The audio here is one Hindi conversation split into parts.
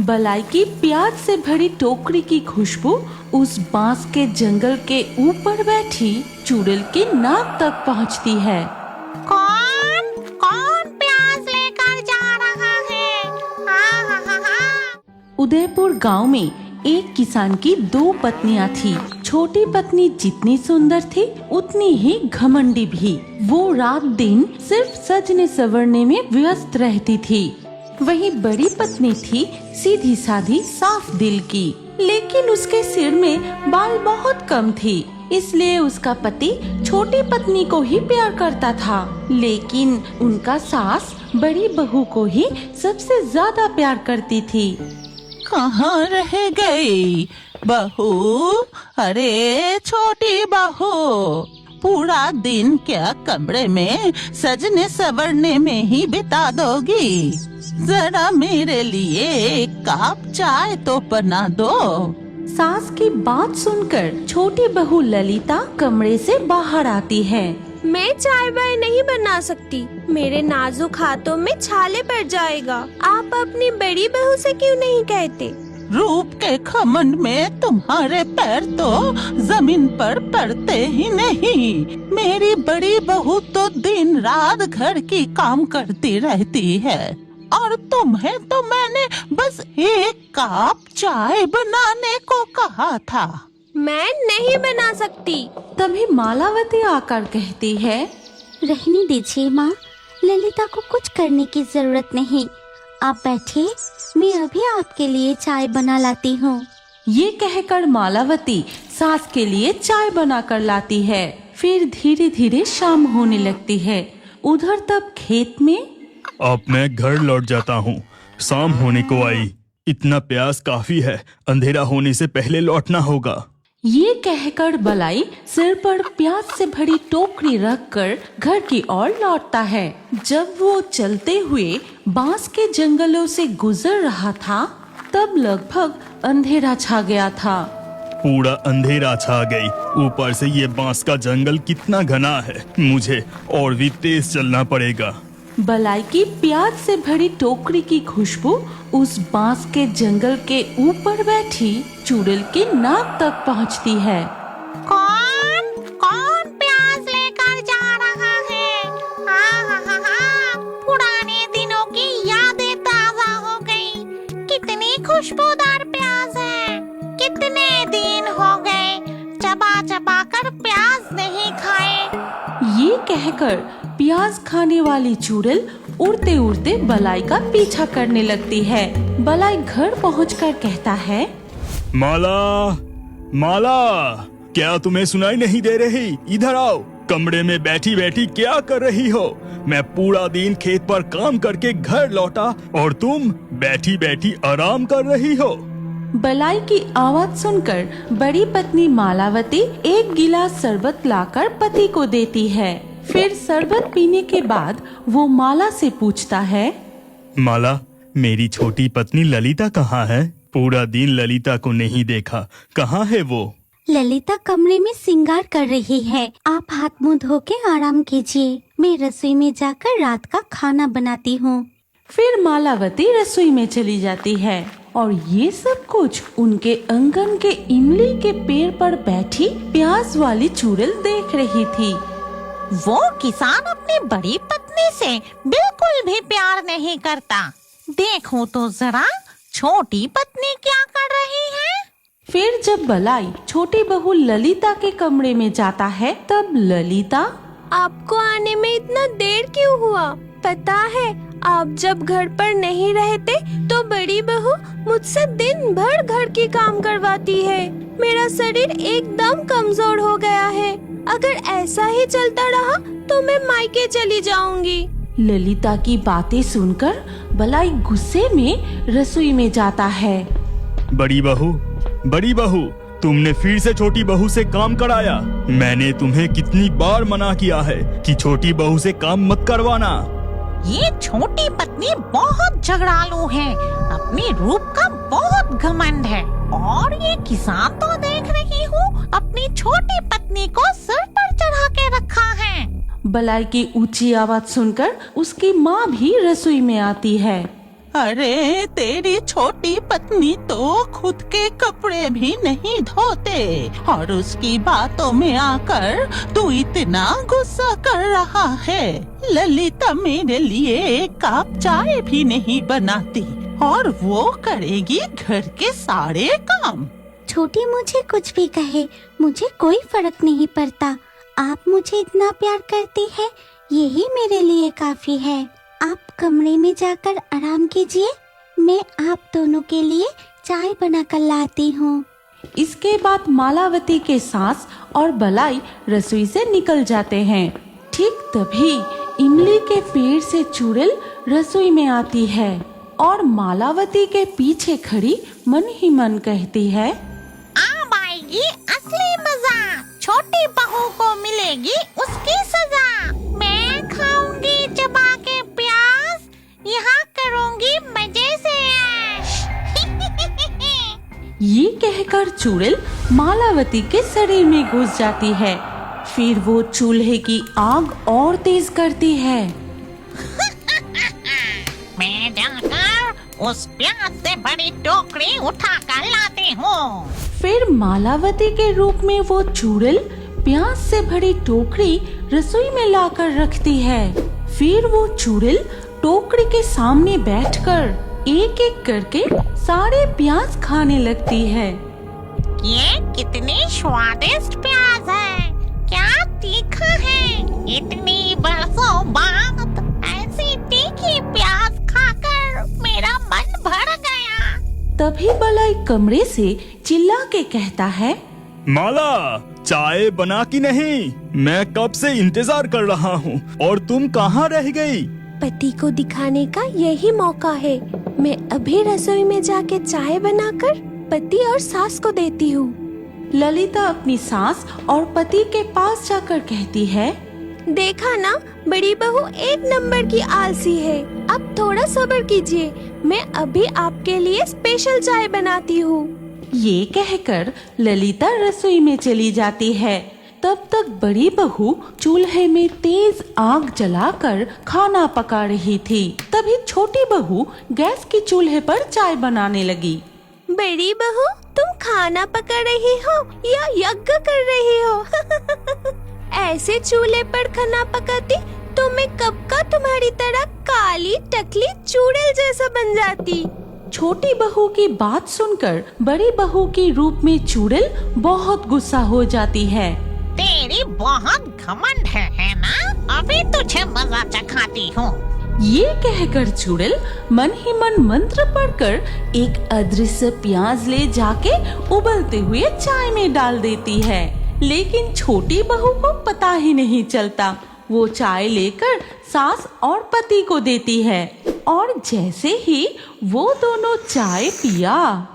बलाई की प्याज से भरी टोकरी की खुशबू उस बांस के जंगल के ऊपर बैठी चुड़ैल की नाक तक पहुंचती है। कौन कौन प्याज लेकर जा रहा है? हाँ हाँ हाँ हाँ। उदयपुर गांव में एक किसान की 2 पत्नियां थी। छोटी पत्नी जितनी सुंदर थी उतनी ही घमंडी भी। वो रात दिन सिर्फ सजने संवरने में व्यस्त रहती थी। वहीं बड़ी पत्नी थी सीधी साधी साफ दिल की, लेकिन उसके सिर में बाल बहुत कम थी, इसलिए उसका पति छोटी पत्नी को ही प्यार करता था। लेकिन उनका सास बड़ी बहू को ही सबसे ज्यादा प्यार करती थी। कहाँ रह गई बहू? अरे छोटी बहू, पूरा दिन क्या कमरे में सजने संवरने में ही बिता दोगी? जरा मेरे लिए एक कप चाय तो बना दो। सास की बात सुनकर छोटी बहू ललिता कमरे से बाहर आती है। मैं चाय वाय नहीं बना सकती, मेरे नाजुक हाथों में छाले पड़ जाएगा। आप अपनी बड़ी बहू से क्यों नहीं कहते? रूप के घमंड में तुम्हारे पैर तो जमीन पर पड़ते ही नहीं। मेरी बड़ी बहू तो दिन रात घर की काम करती रहती है और तुम्हें तो मैंने बस एक कप चाय बनाने को कहा था। मैं नहीं बना सकती। तभी मालावती आकर कहती है, रहने दीजिए माँ, ललिता को कुछ करने की जरूरत नहीं। आप बैठिए, मैं अभी आपके लिए चाय बना लाती हूँ। ये कहकर मालावती सास के लिए चाय बनाकर लाती है। फिर धीरे धीरे शाम होने लगती है। उधर तब खेत में अब मैं घर लौट जाता हूँ, शाम होने को आई। इतना प्यास काफी है, अंधेरा होने से पहले लौटना होगा। ये कहकर बलाई सिर पर प्याज से भरी टोकरी रखकर घर की ओर लौटता है। जब वो चलते हुए बांस के जंगलों से गुजर रहा था तब लगभग अंधेरा छा गया था। पूरा अंधेरा छा गई, ऊपर से ये बांस का जंगल कितना घना है, मुझे और भी तेज चलना पड़ेगा। बलाई की प्याज से भरी टोकरी की खुशबू उस बांस के जंगल के ऊपर बैठी चुड़ैल की नाक तक पहुंचती है। कौन कौन प्याज लेकर जा रहा है? हाँ हाँ हाँ हाँ। पुराने दिनों की यादें ताजा हो गई। कितनी खुशबूदार प्याज है। कितने दिन हो गए चबा चबा कर प्याज नहीं खाए। ये कहकर प्याज खाने वाली चुड़ैल उड़ते उड़ते बलाई का पीछा करने लगती है। बलाई घर पहुंचकर कहता है, माला, माला, क्या तुम्हें सुनाई नहीं दे रही? इधर आओ। कमरे में बैठी बैठी क्या कर रही हो? मैं पूरा दिन खेत पर काम करके घर लौटा और तुम बैठी बैठी आराम कर रही हो। बलाई की आवाज सुनकर बड़ी पत्नी मालावती एक गिलास शरबत लाकर पति को देती है। फिर शरबत पीने के बाद वो माला से पूछता है, माला, मेरी छोटी पत्नी ललिता कहाँ है? पूरा दिन ललिता को नहीं देखा, कहाँ है वो? ललिता कमरे में श्रृंगार कर रही है। आप हाथ मुंह धो के आराम कीजिए, मैं रसोई में जाकर रात का खाना बनाती हूँ। फिर मालावती रसोई में चली जाती है और ये सब कुछ उनके आंगन के इमली के पेड़ पर बैठी प्याज वाली चुड़ैल देख रही थी। वो किसान अपनी बड़ी पत्नी से बिल्कुल भी प्यार नहीं करता। देखो तो जरा छोटी पत्नी क्या कर रही है। फिर जब बलाई छोटी बहू ललिता के कमरे में जाता है तब ललिता, आपको आने में इतना देर क्यों हुआ? पता है आप जब घर पर नहीं रहते तो बड़ी बहू मुझसे दिन भर घर की काम करवाती है। मेरा शरीर एकदम कमजोर हो गया है। अगर ऐसा ही चलता रहा तो मैं मायके चली जाऊंगी। ललिता की बातें सुनकर बलाई गुस्से में रसोई में जाता है। बड़ी बहू, तुमने फिर से छोटी बहू से काम कराया। मैंने तुम्हें कितनी बार मना किया है कि छोटी बहू से काम मत करवाना। ये छोटी पत्नी बहुत झगड़ालू है, अपने रूप का बहुत घमंड है और ये किसान तो देख रही हूँ अपनी छोटी पत्नी को सिर पर चढ़ा के रखा है। बलाई की ऊंची आवाज सुनकर उसकी माँ भी रसोई में आती है। अरे तेरी छोटी पत्नी तो खुद के कपड़े भी नहीं धोते और उसकी बातों में आकर तू इतना गुस्सा कर रहा है। ललिता मेरे लिए एक कप चाय भी नहीं बनाती और वो करेगी घर के सारे काम। छोटी मुझे कुछ भी कहे, मुझे कोई फर्क नहीं पड़ता। आप मुझे इतना प्यार करती है, यही मेरे लिए काफी है। आप कमरे में जाकर आराम कीजिए, मैं आप दोनों के लिए चाय बनाकर लाती हूँ। इसके बाद मालावती के सास और बलाई रसोई से निकल जाते हैं। ठीक तभी इमली के पेड़ से चुड़ैल रसोई में आती है और मालावती के पीछे खड़ी मन ही मन कहती है, अब आएगी असली मजा, छोटी बहू को मिलेगी उसकी सजा। मैं खाऊंगी चबा के प्याज, यहाँ करूंगी मजे से ऐश। ये कहकर चुड़ैल मालावती के शरीर में घुस जाती है। फिर वो चूल्हे की आग और तेज करती है। मैं जाकर उस प्याज से बड़ी टोकरी उठा कर लाती हूँ। फिर मालावती के रूप में वो चुड़ैल प्याज से भरी टोकरी रसोई में लाकर रखती है। फिर वो चुड़ैल टोकरी के सामने बैठकर एक एक करके सारे प्याज खाने लगती है। ये कितनी स्वादिष्ट प्याज है, क्या तीखा है। इतनी बरसों बाद ऐसी तीखी प्याज खाकर मेरा मन भर गया। तभी बलाई कमरे से चिल्ला के कहता है, माला, चाय बना कि नहीं? मैं कब से इंतजार कर रहा हूँ और तुम कहाँ रह गई? पति को दिखाने का यही मौका है। मैं अभी रसोई में जाके चाय बनाकर पति और सास को देती हूँ। ललिता अपनी सास और पति के पास जाकर कहती है, देखा ना, बड़ी बहू एक नंबर की आलसी है। अब थोड़ा सब्र कीजिए, मैं अभी आपके लिए स्पेशल चाय बनाती हूँ। ये कहकर ललिता रसोई में चली जाती है। तब तक बड़ी बहू चूल्हे में तेज आग जलाकर खाना पका रही थी। तभी छोटी बहू गैस की चूल्हे पर चाय बनाने लगी। बड़ी बहू, तुम खाना पका रही हो या यज्ञ कर रही हो? ऐसे चूल्हे पर खाना पकाती तो मैं कब का तुम्हारी तरह काली टकली चुड़ैल जैसा बन जाती। छोटी बहू की बात सुनकर बड़ी बहू के रूप में चुड़ैल बहुत गुस्सा हो जाती है। तेरी बहुत घमंड है ना? अभी तुझे मजा चखाती हूँ। ये कहकर चुड़ैल मन ही मन मंत्र पढ़कर एक अदृश्य प्याज ले जाके उबलते हुए चाय में डाल देती है। लेकिन छोटी बहू को पता ही नहीं चलता। वो चाय लेकर सास और पति को देती है और जैसे ही वो दोनों चाय पिया,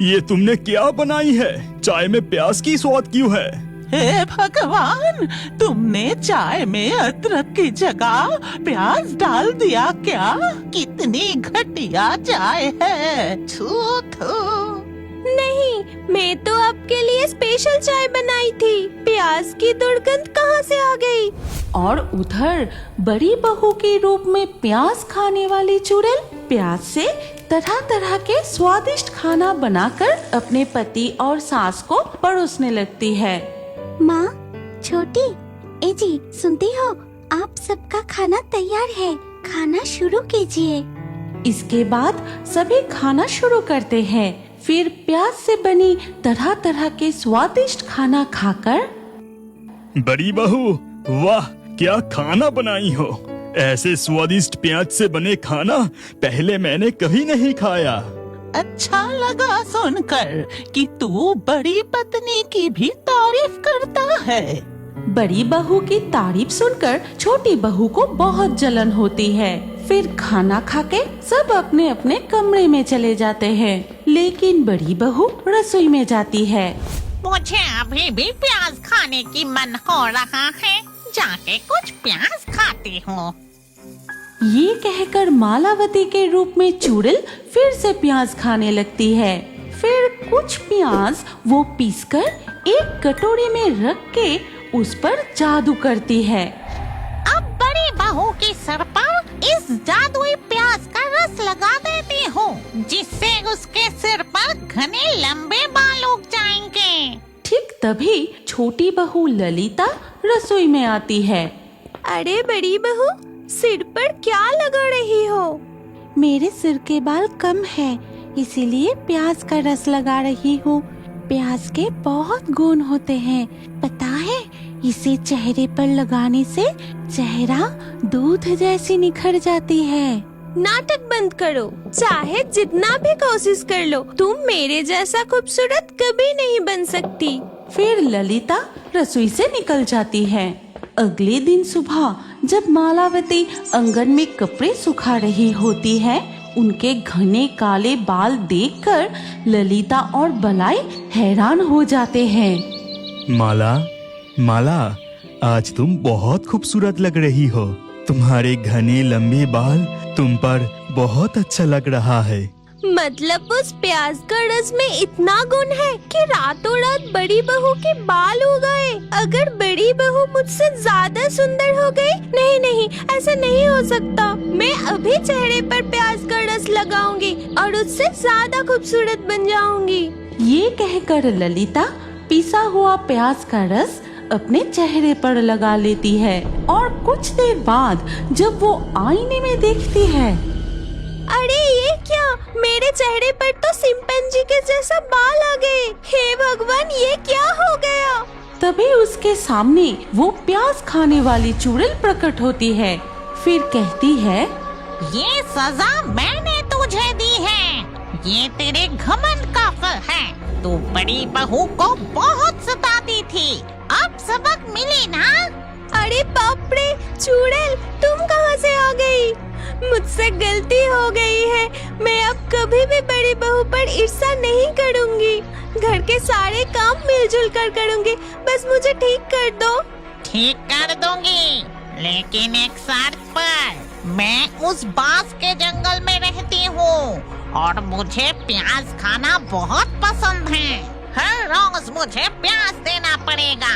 ये तुमने क्या बनाई है? चाय में प्याज की स्वाद क्यों है? हे भगवान, तुमने चाय में अदरक की जगह प्याज डाल दिया क्या? कितनी घटिया चाय है। थू थू। नहीं, मैं तो आपके लिए स्पेशल चाय बनाई थी। प्याज की दुर्गंध कहाँ से आ गई? और उधर बड़ी बहू के रूप में प्याज खाने वाली चुड़ैल प्याज से तरह तरह के स्वादिष्ट खाना बनाकर अपने पति और सास को परोसने लगती है। माँ, छोटी, ए जी, सुनती हो? आप सबका खाना तैयार है, खाना शुरू कीजिए। इसके बाद सभी खाना शुरू करते हैं। फिर प्याज से बनी तरह तरह के स्वादिष्ट खाना खाकर, बड़ी बहू, वाह, क्या खाना बनाई हो। ऐसे स्वादिष्ट प्याज से बने खाना पहले मैंने कभी नहीं खाया। अच्छा लगा सुनकर कि तू बड़ी पत्नी की भी तारीफ करता है। बड़ी बहू की तारीफ सुनकर छोटी बहू को बहुत जलन होती है। फिर खाना खाके सब अपने अपने कमरे में चले जाते हैं। लेकिन बड़ी बहू रसोई में जाती है। मुझे अभी भी प्याज खाने की मन हो रहा है, जाके कुछ प्याज खाती हूँ। ये कहकर मालावती के रूप में चुड़ैल फिर से प्याज खाने लगती है। फिर कुछ प्याज वो पीसकर एक कटोरी में रख के उस पर जादू करती है। अब बड़ी बहू के सर पर इस जादुई प्याज का रस लगा देती हूँ जिससे उसके सिर पर घने लंबे बाल उग जाएंगे। ठीक तभी छोटी बहू ललिता रसोई में आती है। अरे बड़ी बहू, सिर पर क्या लगा रही हो? मेरे सिर के बाल कम है, इसीलिए प्याज का रस लगा रही हूँ। प्याज के बहुत गुण होते हैं, पता है? इसे चेहरे पर लगाने से चेहरा दूध जैसी निखर जाती है। नाटक बंद करो। चाहे जितना भी कोशिश कर लो, तुम मेरे जैसा खूबसूरत कभी नहीं बन सकती। फिर ललिता रसोई से निकल जाती है। अगले दिन सुबह जब मालावती आंगन में कपड़े सुखा रही होती है, उनके घने काले बाल देखकर ललिता और बलाई हैरान हो जाते हैं। माला, माला, आज तुम बहुत खूबसूरत लग रही हो। तुम्हारे घने लंबे बाल तुम पर बहुत अच्छा लग रहा है। मतलब उस प्याज का रस में इतना गुण है कि रातों रात बड़ी बहू के बाल हो गए। अगर बड़ी बहू मुझसे ज्यादा सुंदर हो गई, नहीं नहीं, ऐसा नहीं हो सकता। मैं अभी चेहरे पर प्याज का रस लगाऊंगी और उससे ज्यादा खूबसूरत बन जाऊंगी। ये कहकर ललिता पिसा हुआ प्याज का रस अपने चेहरे पर लगा लेती है और कुछ देर बाद जब वो आईने में देखती है, अरे ये क्या, मेरे चेहरे पर तो चिंपैंजी के जैसा बाल आ गए। हे भगवान, ये क्या हो गया? तभी उसके सामने वो प्याज खाने वाली चुड़ैल प्रकट होती है। फिर कहती है, ये सजा मैंने तुझे दी है। ये तेरे घमंड का फल है। तू बड़ी बहू को बहुत सताती थी, अब सबक मिली ना? अरे बाप रे, चुड़ैल तुम कहाँ से आ गई? मुझसे गलती हो गई है। मैं अब कभी भी बड़ी बहू पर ईर्ष्या नहीं करूँगी। घर के सारे काम मिलजुल कर करूँगी, बस मुझे ठीक कर दो। ठीक कर दूंगी, लेकिन एक शर्त पर। मैं उस बांस के जंगल में रहती हूँ और मुझे प्याज खाना बहुत पसंद है। हर रोज मुझे प्याज देना पड़ेगा।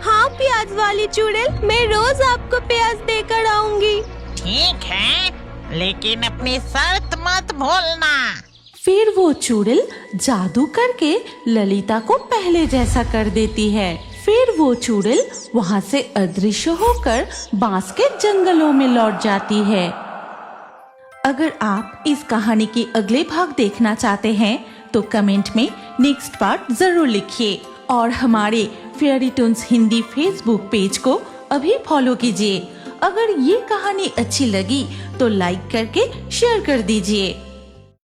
हाँ प्याज वाली चुड़ैल, मैं रोज आपको प्याज देकर आऊंगी। ठीक है, लेकिन अपनी शर्त मत भूलना। फिर वो चुड़ैल जादू करके ललिता को पहले जैसा कर देती है। फिर वो चुड़ैल वहाँ से अदृश्य होकर बांस के जंगलों में लौट जाती है। अगर आप इस कहानी के अगले भाग देखना चाहते हैं तो कमेंट में नेक्स्ट पार्ट जरूर लिखिए और हमारे fairy Toons Hindi Facebook page को अभी फॉलो कीजिए। अगर ये कहानी अच्छी लगी तो लाइक करके शेयर कर दीजिए।